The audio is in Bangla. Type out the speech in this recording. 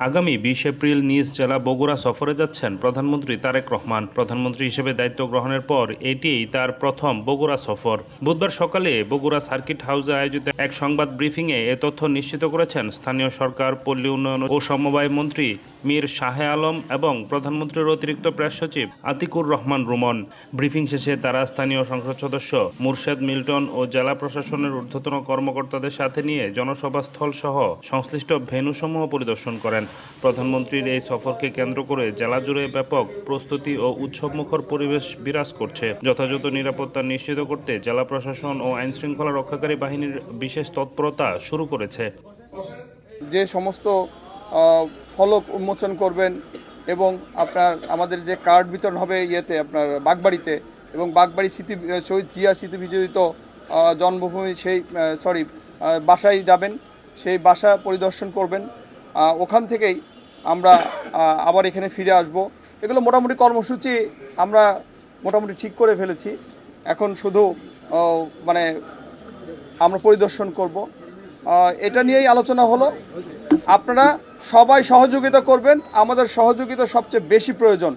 আগামী 20 এপ্রিল নিজ জেলা বগুড়া সফরে যাচ্ছেন প্রধানমন্ত্রী তারেক রহমান। প্রধানমন্ত্রী হিসেবে দায়িত্ব গ্রহণের পর এটিই তার প্রথম বগুড়া সফর। বুধবার সকালে বগুড়া সার্কিট হাউসে আয়োজিত এক সংবাদ ব্রিফিংয়ে এ তথ্য নিশ্চিত করেছেন স্থানীয় সরকার, পল্লী উন্নয়ন ও সমবায় মন্ত্রী মীর শাহে আলম এবং প্রধানমন্ত্রীর অতিরিক্ত প্রেস সচিব আতিকুর রহমান রুমন। ব্রিফিং শেষে তারা স্থানীয় সংসদ সদস্য মুর্শেদ মিল্টন ও জেলা প্রশাসনের ঊর্ধ্বতন কর্মকর্তাদের সাথে নিয়ে জনসভাস্থল সহ সংশ্লিষ্ট ভেন্যুসমূহ পরিদর্শন করেন। প্রধানমন্ত্রীর এই সফরকে কেন্দ্র করে জেলা জুড়ে ব্যাপক প্রস্তুতি ও উৎসবমুখর পরিবেশ বিরাজ করছে। যথাযথ নিরাপত্তা নিশ্চিত করতে জেলা প্রশাসন ও আইনশৃঙ্খলা রক্ষাকারী বাহিনীর বিশেষ তৎপরতা শুরু করেছে। যে সমস্ত ফলক উন্মোচন করবেন এবং আমাদের যে কার্ড বিতরণ হবে আপনার বাগবাড়িতে, এবং বাগবাড়ি শহীদ জিয়া স্মৃতি বিজড়িত জন্মভূমি বাসায় যাবেন, সেই বাসা পরিদর্শন করবেন। ওখান থেকেই আমরা আবার এখানে ফিরে আসব। এগুলো মোটামুটি কর্মসূচি আমরা মোটামুটি ঠিক করে ফেলেছি। এখন শুধু আমরা পরিদর্শন করব। এটা নিয়েই আলোচনা হলো। আপনারা সবাই সহযোগিতা করবেন, আমাদের সহযোগিতা সবচেয়ে বেশি প্রয়োজন।